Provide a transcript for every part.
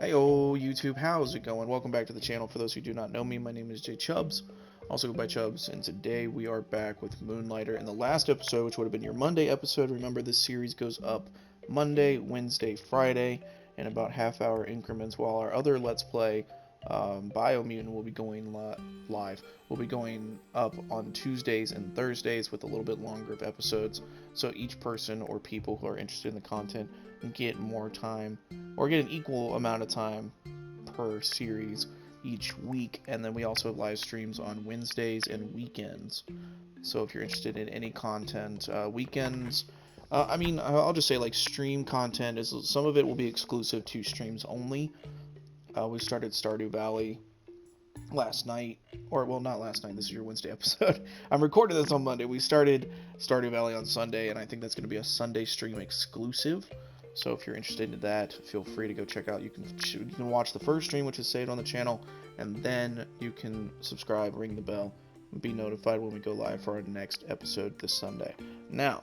Heyo YouTube, how's it going? Welcome back to the channel. For those who do not know me, my name is Jay Chubbs, also go by Chubbs, and today we are back with Moonlighter. In the last episode, which would have been your Monday episode, remember this series goes up Monday, Wednesday, Friday, in about half-hour increments, while our other Let's Play, Biomutant, will be going live. We'll be going up on Tuesdays and Thursdays with a little bit longer of episodes, so each person or people who are interested in the content get more time, or get an equal amount of time per series each week. And then we also have live streams on Wednesdays and weekends. So if you're interested in any content, weekends, I'll just say like stream content is some of it will be exclusive to streams only. We started Stardew Valley last night, or well, not last night. This is your Wednesday episode. I'm recording this on Monday. We started Stardew Valley on Sunday, and I think that's going to be a Sunday stream exclusive. So if you're interested in that, feel free to go check out. You can watch the first stream, which is saved on the channel, and then you can subscribe, ring the bell, and be notified when we go live for our next episode this Sunday. Now,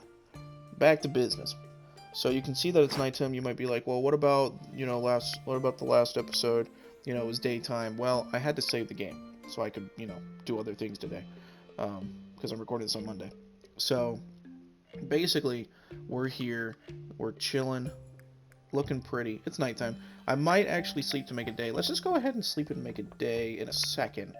back to business. So you can see that it's nighttime. You might be like, well, what about the last episode? It was daytime. Well, I had to save the game so I could, do other things today, because I'm recording this on Monday. So basically, we're here, we're chilling, looking pretty. It's nighttime. I might actually sleep to make a day. Let's just go ahead and sleep and make a day in a second.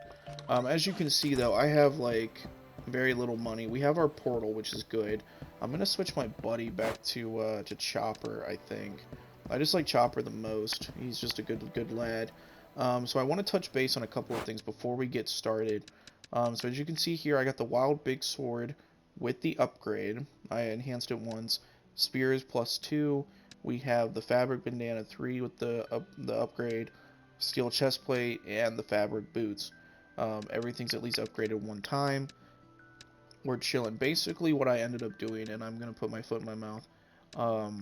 As you can see, though, I have like very little money. We have our portal, which is good. I'm gonna switch my buddy back to Chopper. I think I just like Chopper the most. He's just a good lad. So I want to touch base on a couple of things before we get started. So as you can see here, I got the Wild Big Sword with the upgrade. I enhanced it once. Spears +2. We have the Fabric Bandana 3 with the upgrade. Steel Chestplate and the Fabric Boots. Everything's at least upgraded one time. We're chilling. Basically what I ended up doing, and I'm going to put my foot in my mouth. Or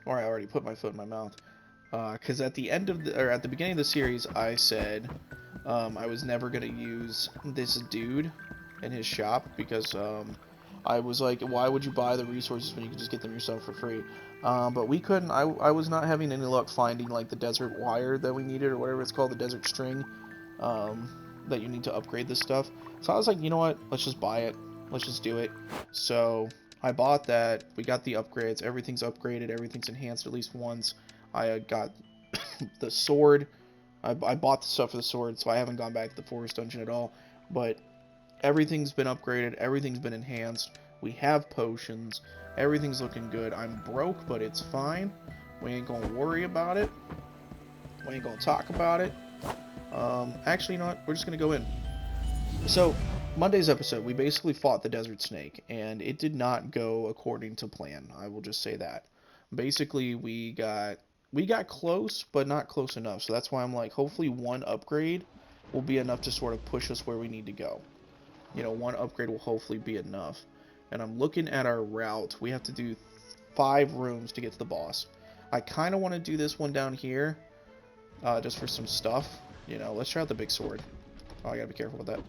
I already put my foot in my mouth. Because at the beginning of the series, I said I was never going to use this dude in his shop, because I was like, why would you buy the resources when you could just get them yourself for free? But we couldn't. I was not having any luck finding like the desert wire that we needed, or whatever it's called, the desert string that you need to upgrade this stuff. So I was like, you know what, let's just buy it, let's just do it. So I bought that. We got the upgrades. Everything's upgraded, everything's enhanced at least once. I got the sword. I bought the stuff for the sword, so I haven't gone back to the forest dungeon at all. But everything's been upgraded, everything's been enhanced. We have potions. Everything's looking good. I'm broke, but it's fine. We ain't gonna worry about it. We ain't gonna talk about it. Actually, you know what? We're just gonna go in. So, Monday's episode, we basically fought the desert snake, and it did not go according to plan. I will just say that. Basically, we got close, but not close enough. So that's why I'm like, hopefully one upgrade will be enough to sort of push us where we need to go. One upgrade will hopefully be enough. And I'm looking at our route. We have to do 5 rooms to get to the boss. I kind of want to do this one down here, just for some stuff. Let's try out the big sword. Oh, I gotta be careful with that.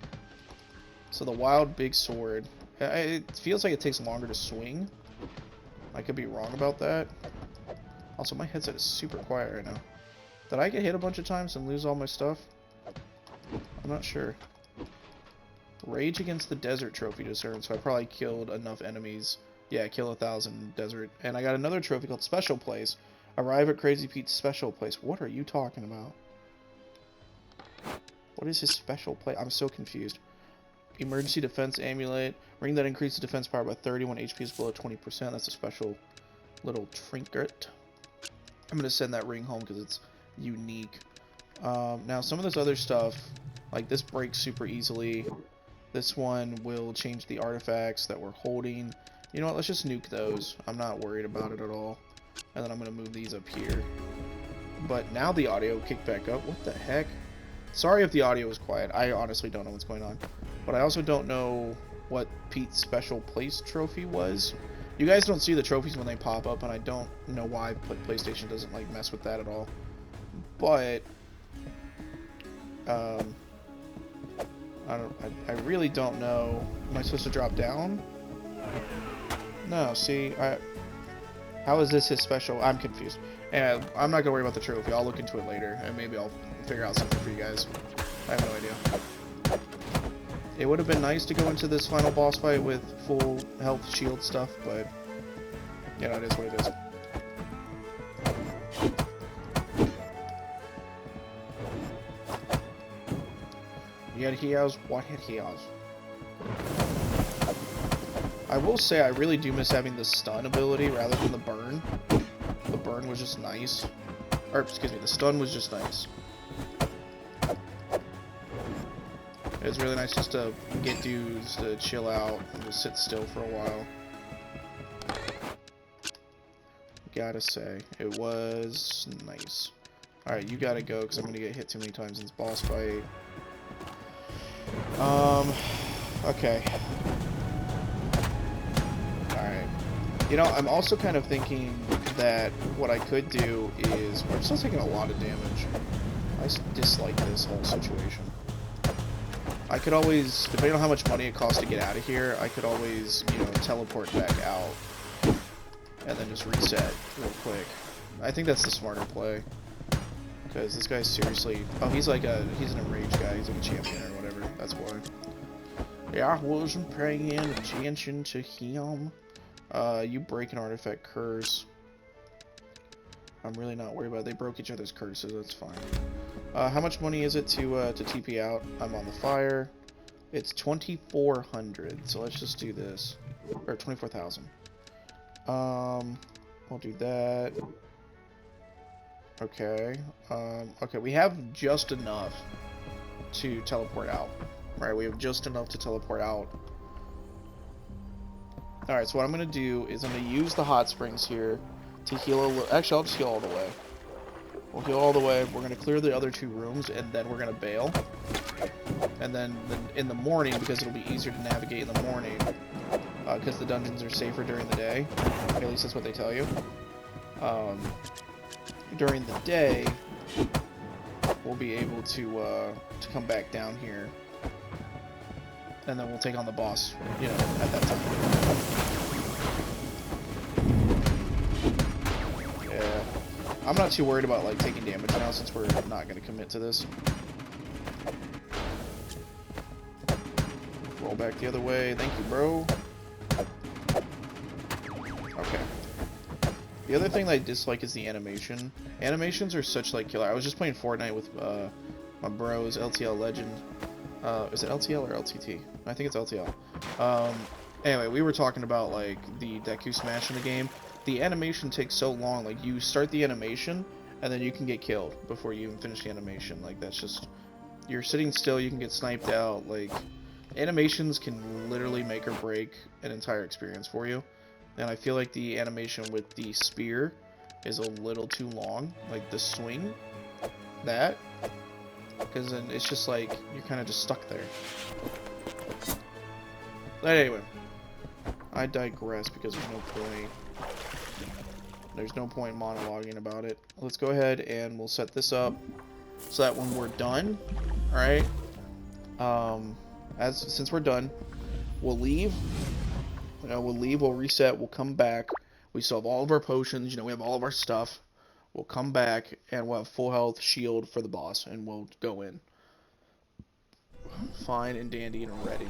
So the Wild Big Sword, it feels like it takes longer to swing. I could be wrong about that. Also, my headset is super quiet right now. Did I get hit a bunch of times and lose all my stuff? I'm not sure. Rage Against the Desert trophy discerned, so I probably killed enough enemies. Yeah, kill 1,000 desert. And I got another trophy called Special Place. Arrive at Crazy Pete's Special Place. What are you talking about? What is his special place? I'm so confused. Emergency Defense Amulet. Ring that increases defense power by 30 when HP is below 20%. That's a special little trinket. I'm going to send that ring home because it's unique. Now, some of this other stuff, like this breaks super easily. This one will change the artifacts that we're holding. You know what? Let's just nuke those. I'm not worried about it at all. And then I'm going to move these up here. But now the audio kicked back up. What the heck? Sorry if the audio is quiet. I honestly don't know what's going on. But I also don't know what Pete's Special Place trophy was. You guys don't see the trophies when they pop up, and I don't know why PlayStation doesn't like mess with that at all. But I really don't know. Am I supposed to drop down? No, see, How is this his special? I'm confused. And I'm not gonna worry about the trophy. I'll look into it later, and maybe I'll figure out something for you guys. I have no idea. It would have been nice to go into this final boss fight with full health shield stuff, but you know, it is what it is. Yet he has what he has. I will say I really do miss having the stun ability rather than the burn. The burn was just nice. Or, excuse me, the stun was just nice. It was really nice just to get dudes to chill out and just sit still for a while. Gotta say, it was nice. Alright, you gotta go, because I'm gonna get hit too many times in this boss fight. Okay. Alright. You know, I'm also kind of thinking that what I could do is... I'm still taking a lot of damage. I dislike this whole situation. I could always, depending on how much money it costs to get out of here, I could always, you know, teleport back out. And then just reset real quick. I think that's the smarter play. Because this guy's seriously... Oh, he's like a... He's an enraged guy. He's like a champion or whatever. That's why. Yeah, I wasn't paying attention to him. You break an artifact curse. I'm really not worried about it. They broke each other's curses. That's fine. How much money is it to TP out? I'm on the fire. It's 2,400. So let's just do this. Or 24,000. We'll do that. Okay. Okay, we have just enough to teleport out. Right, we have just enough to teleport out. Alright, so what I'm going to do is I'm going to use the hot springs here to heal a little. Actually, I'll just heal all the way. We'll heal all the way. We're going to clear the other two rooms, and then we're going to bail. And then in the morning, because it'll be easier to navigate in the morning, because the dungeons are safer during the day. At least that's what they tell you. During the day, we'll be able to come back down here. And then we'll take on the boss, you know, at that time. Yeah. I'm not too worried about, like, taking damage now since we're not going to commit to this. Roll back the other way. Thank you, bro. Okay. The other thing that I dislike is the animation. Animations are such, like, killer. I was just playing Fortnite with my bros, LTL Legend. Is it LTL or LTT? I think it's LTL. Anyway, we were talking about, like, the Deku Smash in the game. The animation takes so long. Like, you start the animation, and then you can get killed before you even finish the animation. Like, that's just... You're sitting still, you can get sniped out. Like, animations can literally make or break an entire experience for you. And I feel like the animation with the spear is a little too long. Like, the swing, that... Because then it's just like, you're kind of just stuck there. But anyway, I digress because there's no point. There's no point monologuing about it. Let's go ahead and we'll set this up so that when we're done, alright, since we're done, we'll leave. You know, we'll reset, we'll come back. We still have all of our potions, you know, we have all of our stuff. We'll come back, and we'll have full health shield for the boss, and we'll go in. Fine and dandy and ready.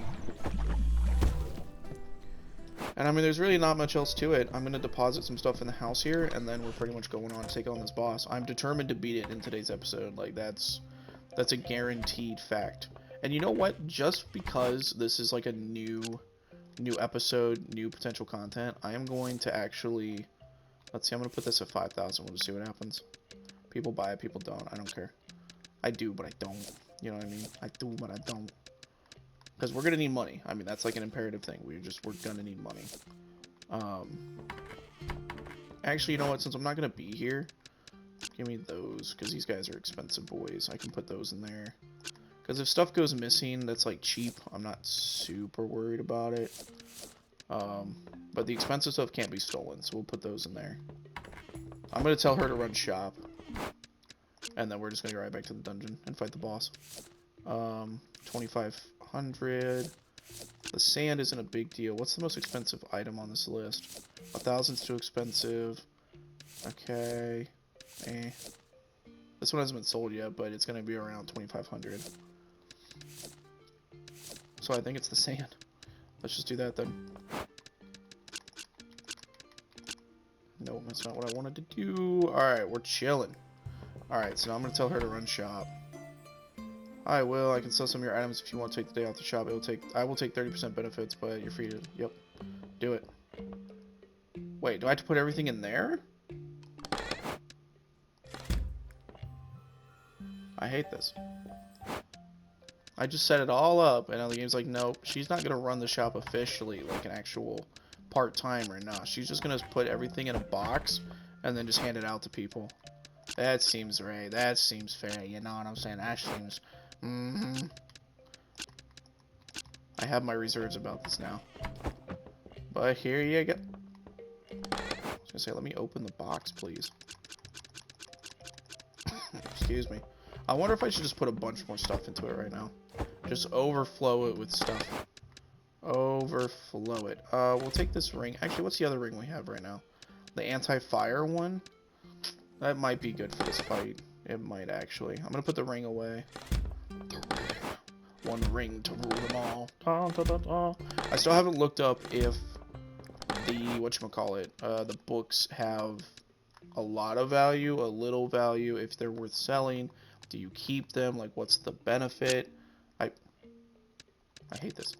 And I mean, there's really not much else to it. I'm going to deposit some stuff in the house here, and then we're pretty much going on to take on this boss. I'm determined to beat it in today's episode. Like, that's a guaranteed fact. And you know what? Just because this is like a new episode, new potential content, I am going to actually... Let's see, I'm going to put this at 5,000. We'll just see what happens. People buy it, people don't. I don't care. I do, but I don't. You know what I mean? I do, but I don't. Because we're going to need money. I mean, that's like an imperative thing. We're going to need money. Actually, you know what? Since I'm not going to be here, give me those. Because these guys are expensive boys. I can put those in there. Because if stuff goes missing that's like cheap, I'm not super worried about it. But the expensive stuff can't be stolen, so we'll put those in there. I'm going to tell her to run shop. And then we're just going to go right back to the dungeon and fight the boss. 2,500. The sand isn't a big deal. What's the most expensive item on this list? 1,000's too expensive. Okay. Eh. This one hasn't been sold yet, but it's going to be around 2,500. So I think it's the sand. Let's just do that then. No, that's not what I wanted to do. Alright, we're chilling. Alright, so now I'm going to tell her to run shop. I will. I can sell some of your items if you want to take the day off the shop. I will take 30% benefits, but you're free to... Yep. Do it. Wait, do I have to put everything in there? I hate this. I just set it all up, and now the game's like, nope, she's not going to run the shop officially like an actual part-timer. Nah, she's just going to put everything in a box and then just hand it out to people. That seems right. That seems fair. You know what I'm saying? That seems... I have my reserves about this now. But here you go. I was going to say, let me open the box, please. Excuse me. I wonder if I should just put a bunch more stuff into it right now. Just overflow it with stuff. Overflow it. We'll take this ring. Actually, what's the other ring we have right now? The anti-fire one? That might be good for this fight. It might, actually. I'm going to put the ring away. One ring to rule them all. Da, da, da, da. I still haven't looked up if the, whatchamacallit, the books have a lot of value, a little value, if they're worth selling. Do you keep them? Like, what's the benefit? I hate this.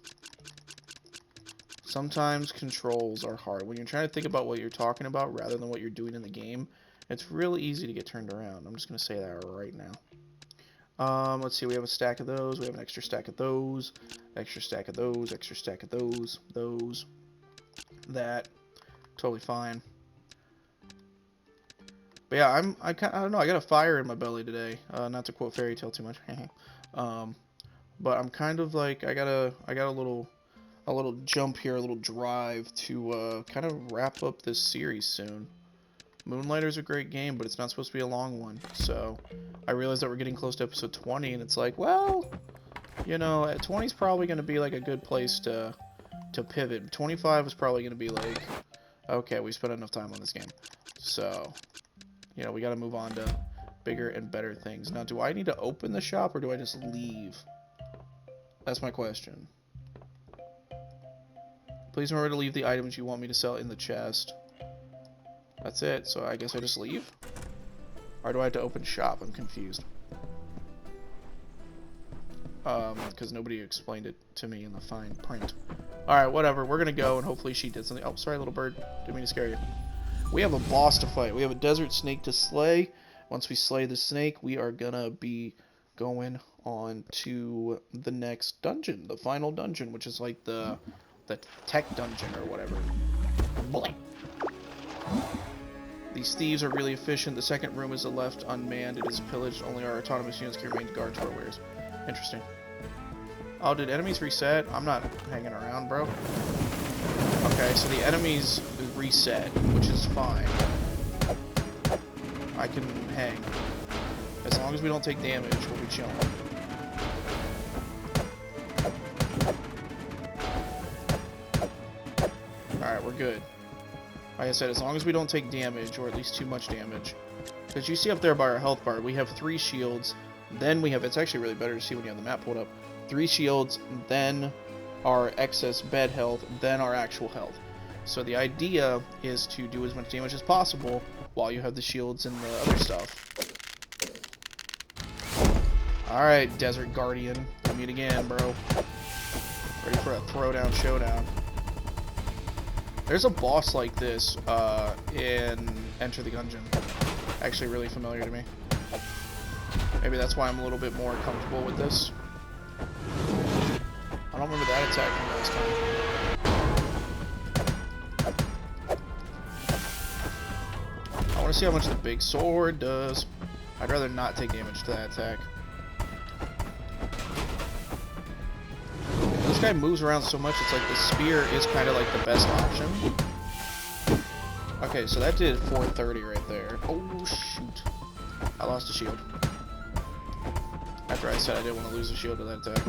Sometimes controls are hard. When you're trying to think about what you're talking about rather than what you're doing in the game, it's really easy to get turned around. I'm just going to say that right now. Let's see. We have a stack of those. We have an extra stack of those. Extra stack of those. Extra stack of those. Those. That. Totally fine. But yeah, I don't know. I got a fire in my belly today. Not to quote Fairy Tale too much. But I'm kind of like I got a little jump here, a little drive to kind of wrap up this series soon. Moonlighter's a great game, but it's not supposed to be a long one. So I realized that we're getting close to episode 20, and it's like, well, you know, 20 is probably going to be like a good place to pivot. 25 is probably going to be like, okay, we spent enough time on this game. So, you know, we got to move on to bigger and better things. Now, do I need to open the shop, or do I just leave? That's my question. Please remember to leave the items you want me to sell in the chest. That's it. So I guess I just leave? Or do I have to open shop? I'm confused. Because nobody explained it to me in the fine print. Alright, whatever. We're gonna go, and hopefully she did something. Oh, sorry, little bird. Didn't mean to scare you. We have a boss to fight. We have a desert snake to slay. Once we slay the snake, we are gonna be going on to the next dungeon, the final dungeon, which is like the tech dungeon or whatever. Boy. These thieves are really efficient. The second room is left unmanned. It is pillaged. Only our autonomous units can remain guard to our wares. Interesting. Oh, did enemies reset? I'm not hanging around, bro. Okay, so the enemies reset, which is fine. I can hang. As long as we don't take damage, we'll be chilling. Alright, we're good. Like I said, as long as we don't take damage, or at least too much damage. Because you see up there by our health bar, we have 3 shields, then we have, it's actually really better to see when you have the map pulled up, 3 shields, then our excess bed health, then our actual health. So the idea is to do as much damage as possible while you have the shields and the other stuff. Alright, Desert Guardian. We'll meet again, bro. Ready for a throwdown showdown. There's a boss like this in Enter the Gungeon. Actually really familiar to me. Maybe that's why I'm a little bit more comfortable with this. I don't remember that attack from last time. I want to see how much the big sword does. I'd rather not take damage to that attack. This guy moves around so much, it's like the spear is kind of like the best option. Okay, so that did 430 right there. Oh, shoot. I lost a shield. After I said I didn't want to lose a shield to that attack.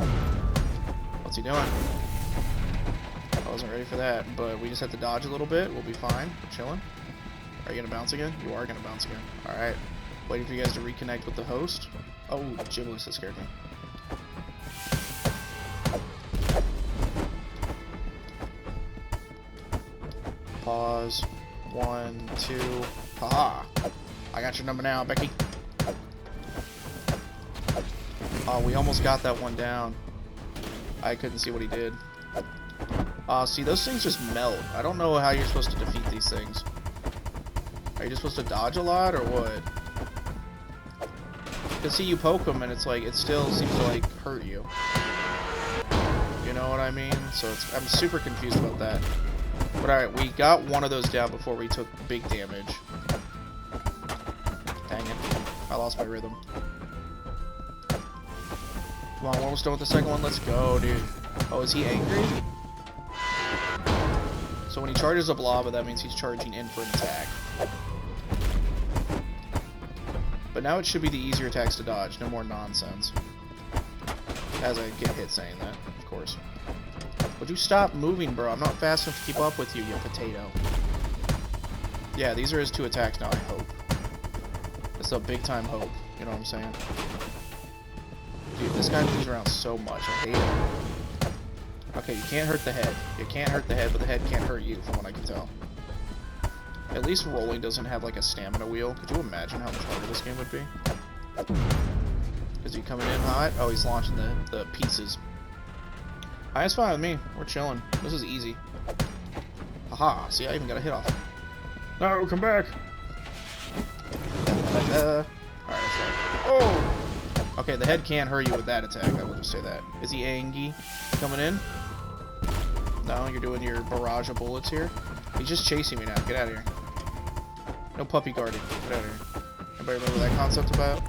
What's he doing? I wasn't ready for that, but we just have to dodge a little bit. We'll be fine. We're chilling. Are you gonna bounce again? You are gonna bounce again. Alright. Waiting for you guys to reconnect with the host. Oh, Giblets, that scared me. Pause. 1, 2. Haha! I got your number now, Becky. Oh, we almost got that one down. I couldn't see what he did. See, those things just melt. I don't know how you're supposed to defeat these things. Are you just supposed to dodge a lot, or what? Because see, you poke them, and it's like, it still seems to, like, hurt you. You know what I mean? So I'm super confused about that. But alright, we got one of those down before we took big damage. Dang it. I lost my rhythm. Come on, we're almost done with the second one. Let's go, dude. Oh, is he angry? So when he charges up lava, that means he's charging in for an attack. But now it should be the easier attacks to dodge. No more nonsense. As I get hit saying that, of course. Would you stop moving, bro? I'm not fast enough to keep up with you, you potato. Yeah, these are his 2 attacks now, I hope. It's a big time hope. You know what I'm saying? Dude, this guy moves around so much. I hate it. Okay, you can't hurt the head. You can't hurt the head, but the head can't hurt you, from what I can tell. At least rolling doesn't have, like, a stamina wheel. Could you imagine how much harder this game would be? Is he coming in hot? Oh, he's launching the pieces. That's fine with me. We're chilling. This is easy. Haha. See, I even got a hit off. No, come back. Alright, that's right. Oh! Okay, the head can't hurt you with that attack. I will just say that. Is he angry? Coming in? No, you're doing your barrage of bullets here. He's just chasing me now. Get out of here. No puppy guarding. Get out of here. Anybody remember that concept about?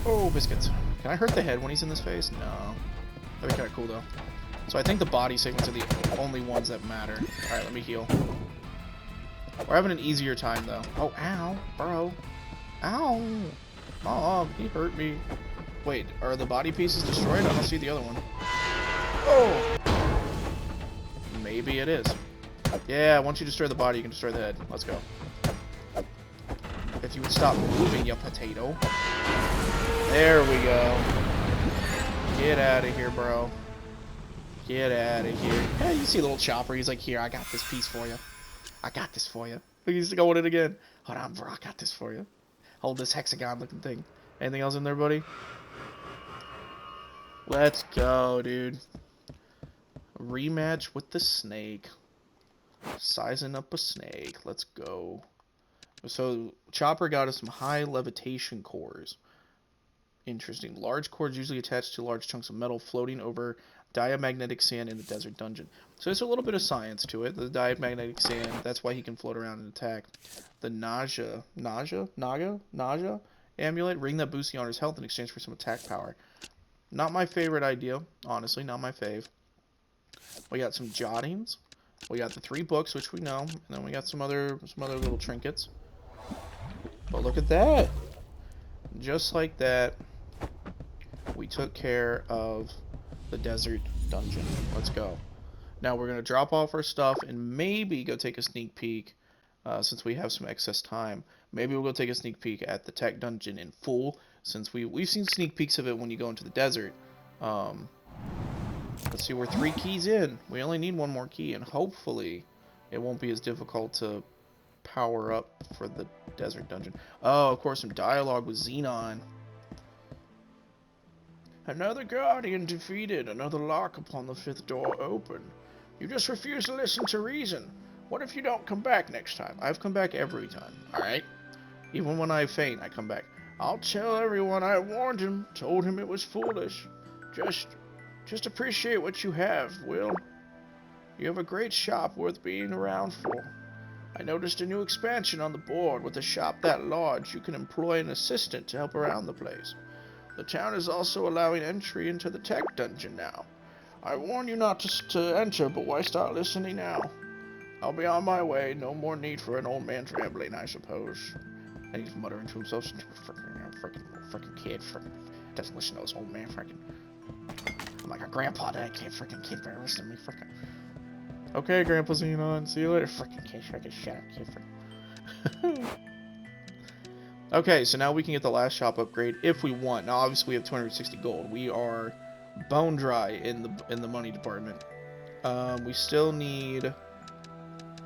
Oh, biscuits. Can I hurt the head when he's in this phase? No. That'd be kind of cool, though. So I think the body segments are the only ones that matter. Alright, let me heal. We're having an easier time, though. Oh, ow. Bro. Ow. Oh, he hurt me. Wait, are the body pieces destroyed? I don't see the other one. Oh! Maybe it is. Yeah, once you destroy the body, you can destroy the head. Let's go. If you would stop moving, you potato. There we go. Get out of here, bro. Get out of here. Hey, you see a little chopper. He's like, here, I got this piece for you. I got this for you. He's going in again. Hold on, bro. I got this for you. Hold this hexagon-looking thing. Anything else in there, buddy? Let's go, dude. Rematch with the snake. Sizing up a snake. Let's go. So, Chopper got us some high levitation cores. Interesting. Large cores usually attached to large chunks of metal floating over diamagnetic sand in the desert dungeon. So there's a little bit of science to it. The diamagnetic sand, that's why he can float around and attack. The nausea amulet, ring that boosts the owner's health in exchange for some attack power. Not my favorite idea, honestly, not my fave. We got some jottings. We got the 3 books, which we know, and then we got some other little trinkets. But look at that. Just like that, we took care of the desert dungeon. Let's go. Now we're going to drop off our stuff and maybe go take a sneak peek, since we have some excess time. Maybe we'll go take a sneak peek at the tech dungeon in full, since we've seen sneak peeks of it when you go into the desert. Let's see, we're 3 keys in. We only need 1 more key, and hopefully it won't be as difficult to power up for the desert dungeon. Oh, of course, some dialogue with Xenon. Another guardian defeated, another lock upon the 5th door open. You just refuse to listen to reason. What if you don't come back next time? I've come back every time, alright? Even when I faint, I come back. I'll tell everyone I warned him, told him it was foolish. Just appreciate what you have, Will. You have a great shop worth being around for. I noticed a new expansion on the board. With a shop that large, you can employ an assistant to help around the place. The town is also allowing entry into the tech dungeon now. I warn you not to enter, but why start listening now? I'll be on my way. No more need for an old man's rambling, I suppose. And he's muttering to himself, freaking kid, doesn't listen to this old man, I'm like a grandpa that I can't bear listen to me, Okay, Grandpa Xenon, see you later. Kid, shut up, kid, Okay, so now we can get the last shop upgrade if we want. Now, obviously, we have 260 gold. We are bone dry in the money department. We still need.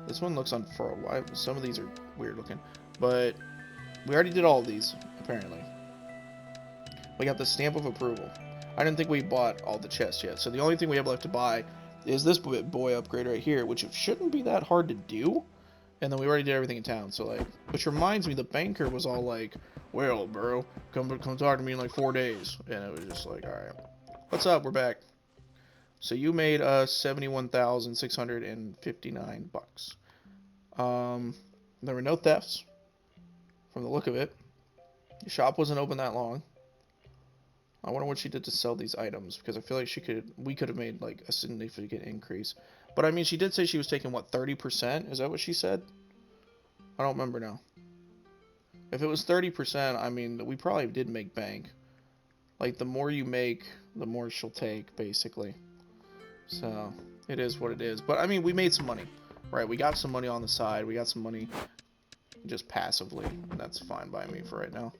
This one looks unfurled. Why? Some of these are weird looking, but we already did all of these apparently. We got the stamp of approval. I didn't think we bought all the chests yet, so the only thing we have left to buy is this boy upgrade right here, which shouldn't be that hard to do. And then we already did everything in town, so like, which reminds me, the banker was all like, "Well, bro, come talk to me in like 4 days," and it was just like, all right, what's up? We're back. So you made us 71,659 bucks. There were no thefts, from the look of it. The shop wasn't open that long. I wonder what she did to sell these items, because I feel like we could have made like a significant increase. But I mean, she did say she was taking what, 30%? Is that what she said? I don't remember now. If it was 30%, I mean, we probably did make bank. Like, the more you make, the more she'll take, basically. So, it is what it is. But I mean, we made some money, right? We got some money on the side. We got some money just passively. That's fine by me for right now.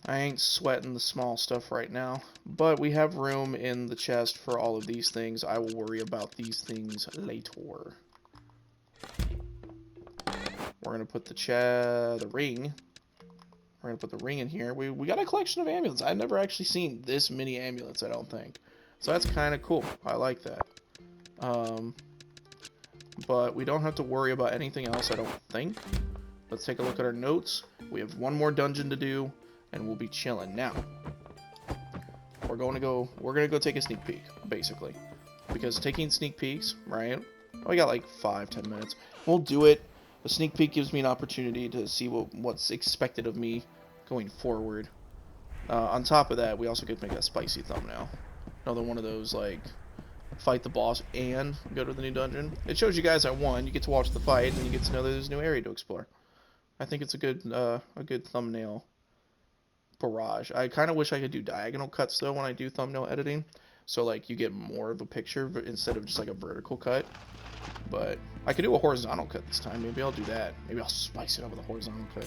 I ain't sweating the small stuff right now, but we have room in the chest for all of these things. I will worry about these things later. We're gonna put the ring. We're gonna put the ring in here. We got a collection of amulets. I've never actually seen this many amulets, I don't think. So that's kind of cool. I like that. But we don't have to worry about anything else, I don't think. Let's take a look at our notes. We have one more dungeon to do, and we'll be chilling. Now, we're gonna go take a sneak peek, basically, because taking sneak peeks, right? We got like 5-10 minutes. We'll do it. The sneak peek gives me an opportunity to see what's expected of me going forward. On top of that, we also could make a spicy thumbnail. Another one of those, like, fight the boss and go to the new dungeon. It shows you guys I won. You get to watch the fight, and you get to know that there's a new area to explore. I think it's a good thumbnail barrage. I kind of wish I could do diagonal cuts, though, when I do thumbnail editing. So, like, you get more of a picture instead of just, like, a vertical cut. But I could do a horizontal cut this time. Maybe I'll do that. Maybe I'll spice it up with a horizontal cut.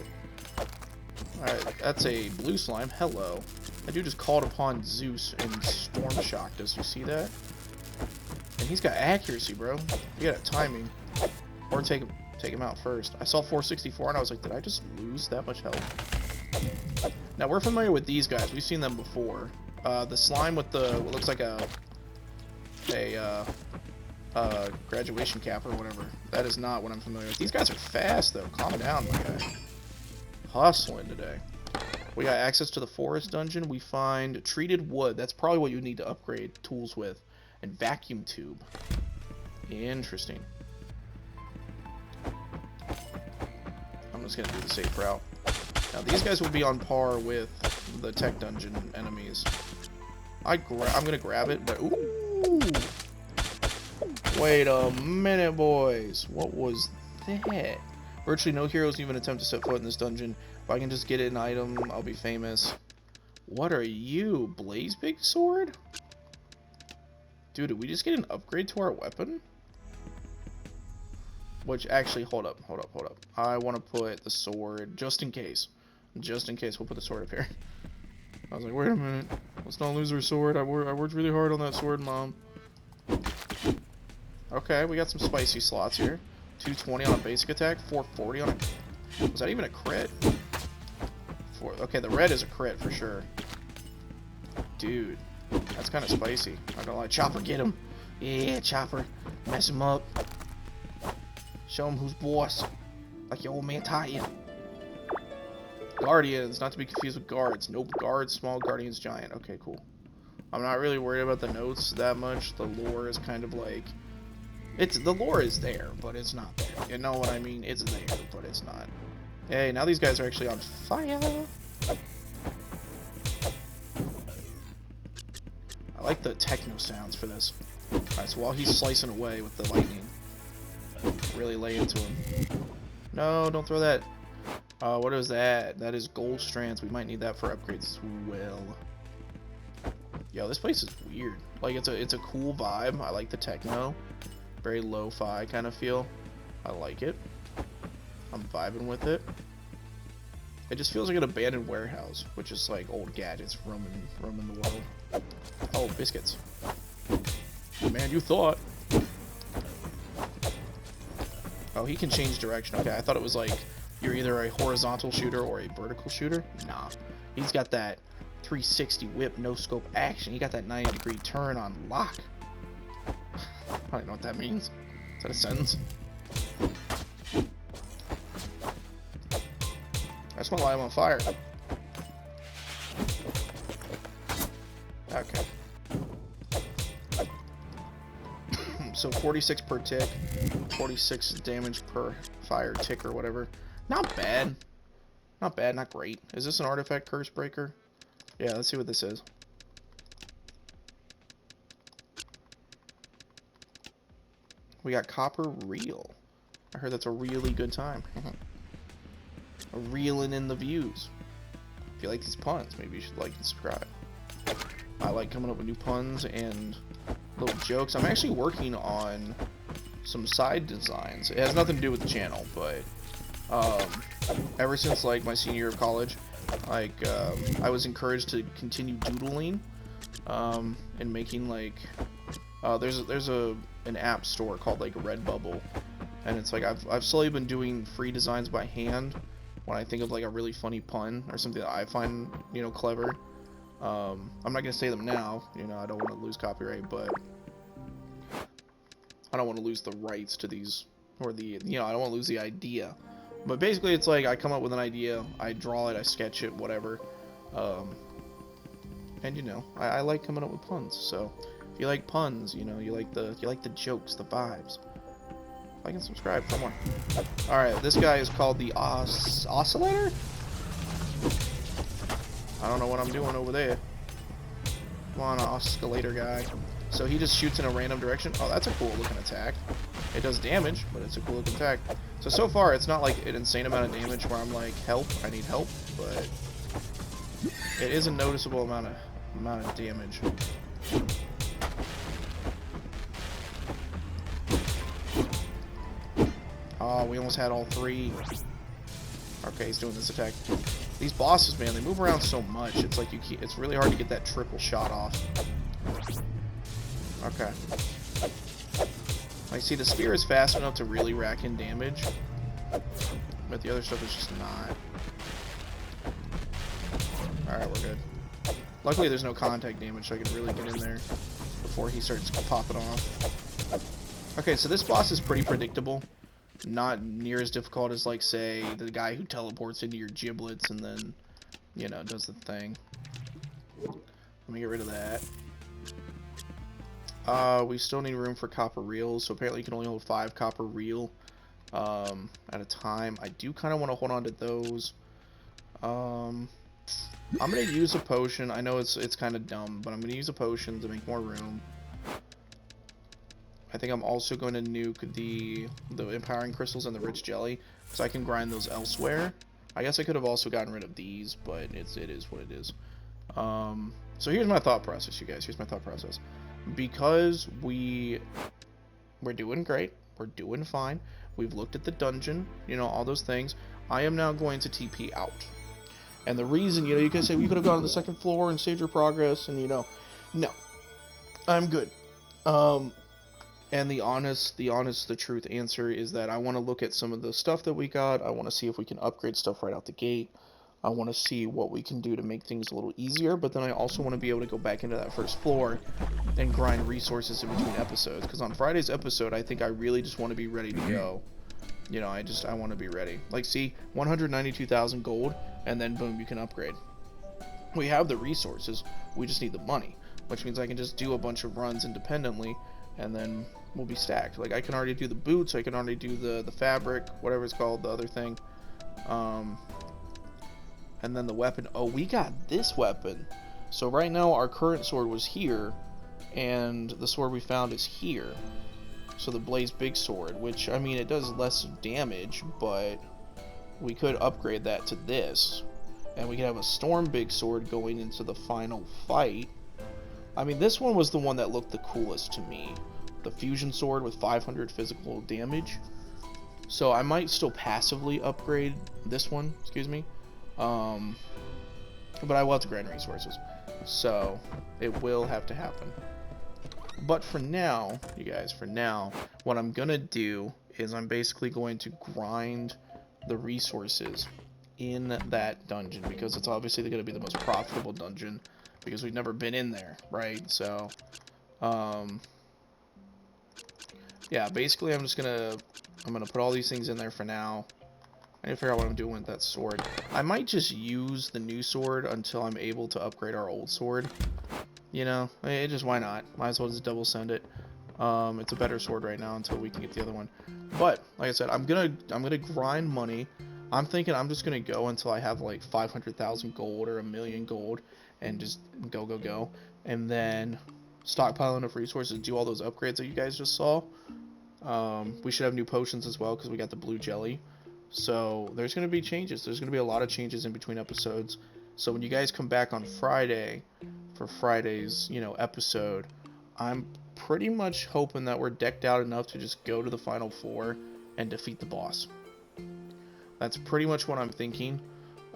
Alright, that's a blue slime. Hello. I do just called upon Zeus and Storm Shocked us. You see that? And he's got accuracy, bro. You got timing. Or take him out first. I saw 464 and I was like, did I just lose that much health? Now, we're familiar with these guys. We've seen them before. The slime with what looks like a graduation cap or whatever. That is not what I'm familiar with. These guys are fast, though. Calm down, my guy. Hustling today. We got access to the forest dungeon. We find treated wood. That's probably what you need to upgrade tools with. And vacuum tube. Interesting. I'm just going to do the safe route. Now, these guys will be on par with the tech dungeon enemies. I'm going to grab it, but... Ooh! Wait a minute, boys. What was that? Virtually no heroes even attempt to set foot in this dungeon. If I can just get an item, I'll be famous. What are you? Blaze Big Sword? Dude, did we just get an upgrade to our weapon? Which, actually, hold up. I want to put the sword, just in case. Just in case, we'll put the sword up here. I was like, wait a minute. Let's not lose our sword. I worked really hard on that sword, Mom. Okay, we got some spicy slots here. 220 on a basic attack, 440 on a... Was that even a crit? Okay, the red is a crit for sure. Dude, that's kind of spicy. Not gonna lie. Chopper, get him. Yeah, Chopper. Mess him up. Show him who's boss. Like your old man Titan. Guardians, not to be confused with guards. Nope, guards, small, guardians, giant. Okay, cool. I'm not really worried about the notes that much. The lore is kind of like... the lore is there, but it's not there. You know what I mean? It's there, but it's not. Hey, now these guys are actually on fire. I like the techno sounds for this. Alright, so while he's slicing away with the lightning, really lay into him. No, don't throw that. What is that? That is gold strands. We might need that for upgrades as well. Yo, this place is weird. Like, it's a cool vibe. I like the techno. Very lo-fi kind of feel. I like it. I'm vibing with it. It just feels like an abandoned warehouse, which is like old gadgets roaming the world. Oh, biscuits. Man, you thought. Oh, he can change direction. Okay, I thought it was like you're either a horizontal shooter or a vertical shooter. Nah, he's got that 360 whip, no scope action. He got that 90-degree turn on lock. I don't know what that means. Is that a sentence? I just want to light him on fire. Okay. So 46 per tick, 46 damage per fire tick or whatever. Not bad. Not bad, not great. Is this an artifact curse breaker? Yeah, let's see what this is. We got copper reel. I heard that's a really good time. Reeling in the views. If you like these puns, maybe you should like and subscribe. I like coming up with new puns and little jokes. I'm actually working on some side designs. It has nothing to do with the channel, but ever since like my senior year of college, like I was encouraged to continue doodling and making like there's an app store called like Redbubble, and it's like I've slowly been doing free designs by hand when I think of like a really funny pun or something that I find, you know, clever. I'm not gonna say them now, you know, I don't want to lose copyright, but I don't want to lose the rights to these, or the, you know, I don't want to lose the idea. But basically it's like I come up with an idea, I draw it, I sketch it, whatever, and you know, I like coming up with puns. So if you like puns, you know, you like the jokes, the vibes, like and subscribe for more. Alright, this guy is called the Oscillator? I don't know what I'm doing over there. Come on, oscillator guy. So he just shoots in a random direction. Oh, that's a cool looking attack. It does damage, but it's a cool looking attack. So far, it's not like an insane amount of damage where I'm like, help, I need help, but it is a noticeable amount of damage. Oh, we almost had all three. Okay, he's doing this attack. These bosses, man, they move around so much. It's like it's really hard to get that triple shot off. Okay. Like, see, the spear is fast enough to really rack in damage, but the other stuff is just not. Alright, we're good. Luckily, there's no contact damage, so I can really get in there before he starts popping off. Okay, so this boss is pretty predictable. Not near as difficult as, like, say, the guy who teleports into your giblets and then, you know, does the thing. Let me get rid of that. We still need room for copper reels, so apparently you can only hold 5 copper reel at a time. I do kind of want to hold on to those. I'm going to use a potion. I know it's kind of dumb, but I'm going to use a potion to make more room. I think I'm also going to nuke the empowering crystals and the rich jelly, so I can grind those elsewhere. I guess I could have also gotten rid of these, but it is what it is. So here's my thought process, you guys. Here's my thought process. Because we're doing great, we're doing fine, we've looked at the dungeon, you know, all those things, I am now going to TP out. And the reason, you know, you can say we could have gone to the second floor and saved your progress, and you know, no, I'm good. And the truth answer is that I want to look at some of the stuff that we got. I want to see if we can upgrade stuff right out the gate. I want to see what we can do to make things a little easier, but then I also want to be able to go back into that first floor and grind resources in between episodes, because on Friday's episode, I think I really just want to be ready to go. You know, I want to be ready. Like, see, 192,000 gold, and then boom, you can upgrade. We have the resources, we just need the money, which means I can just do a bunch of runs independently, and then we'll be stacked. Like, I can already do the boots, I can already do the fabric, whatever it's called, the other thing. And then the weapon. Oh, we got this weapon. So right now our current sword was here, and the sword we found is here. So the Blaze Big Sword, which, I mean, it does less damage, but we could upgrade that to this. And we could have a Storm Big Sword going into the final fight. I mean, this one was the one that looked the coolest to me. The Fusion Sword with 500 physical damage. So I might still passively upgrade this one, excuse me. But I will have to grind resources. So it will have to happen. But for now, you guys, for now, what I'm going to do is I'm basically going to grind the resources in that dungeon, because it's obviously going to be the most profitable dungeon because we've never been in there, right? So, yeah, basically I'm gonna put all these things in there for now. I need to figure out what I'm doing with that sword. I might just use the new sword until I'm able to upgrade our old sword. You know, just why not? Might as well just double send it. It's a better sword right now until we can get the other one. But like I said, I'm gonna grind money. I'm thinking I'm just gonna go until I have like 500,000 gold or 1,000,000 gold, and just go, and then stockpile enough resources to do all those upgrades that you guys just saw. We should have new potions as well because we got the blue jelly. So there's going to be changes. There's going to be a lot of changes in between episodes. So when you guys come back on Friday for Friday's, episode, I'm pretty much hoping that we're decked out enough to just go to the final four and defeat the boss. That's pretty much what I'm thinking.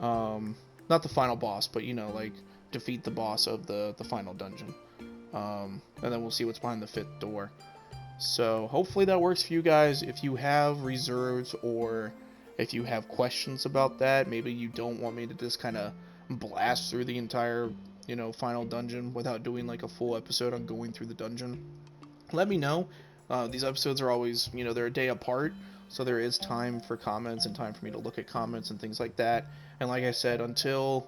Not the final boss, but like defeat the boss of the final dungeon. And then we'll see what's behind the 5th door. So hopefully that works for you guys. If you have reserves, or if you have questions about that, maybe you don't want me to just kind of blast through the entire, final dungeon without doing like a full episode on going through the dungeon, let me know. These episodes are always, they're a day apart, so there is time for comments and time for me to look at comments and things like that. And like I said, until,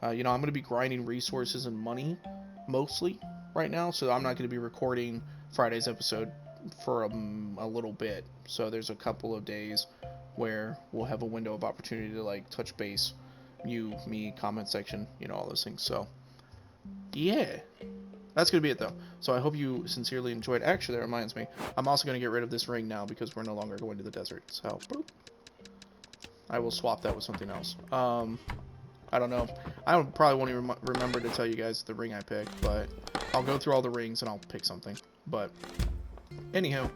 I'm going to be grinding resources and money mostly right now, so I'm not going to be recording Friday's episode for a little bit. So there's a couple of days where we'll have a window of opportunity to like touch base, you, me, comment section, all those things. So yeah, that's gonna be it though. So I hope you sincerely enjoyed. Actually, that reminds me, I'm also gonna get rid of this ring now because we're no longer going to the desert. So boop. I will swap that with something else. I don't know. I probably won't even remember to tell you guys the ring I picked, but I'll go through all the rings and I'll pick something. But anyhow,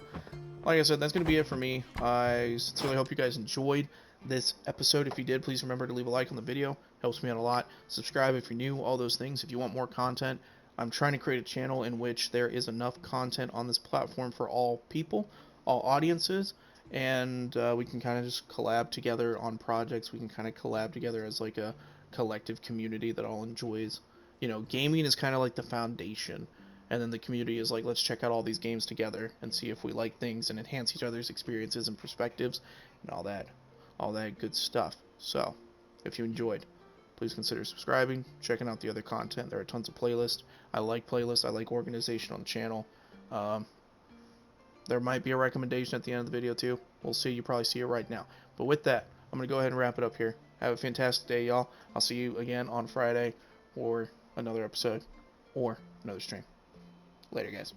like I said, that's going to be it for me. I sincerely hope you guys enjoyed this episode. If you did, please remember to leave a like on the video. Helps me out a lot. Subscribe if you're new, all those things. If you want more content, I'm trying to create a channel in which there is enough content on this platform for all people, all audiences, and we can kind of just collab together on projects. We can kind of collab together as like a collective community that all enjoys. Gaming is kind of like the foundation, and then the community is like, let's check out all these games together and see if we like things and enhance each other's experiences and perspectives and all that good stuff. So if you enjoyed, please consider subscribing, checking out the other content. There are tons of playlists. I like playlists. I like organization on the channel. There might be a recommendation at the end of the video too. We'll see. You probably see it right now. But with that, I'm going to go ahead and wrap it up here. Have a fantastic day, y'all. I'll see you again on Friday for another episode or another stream. Later, guys.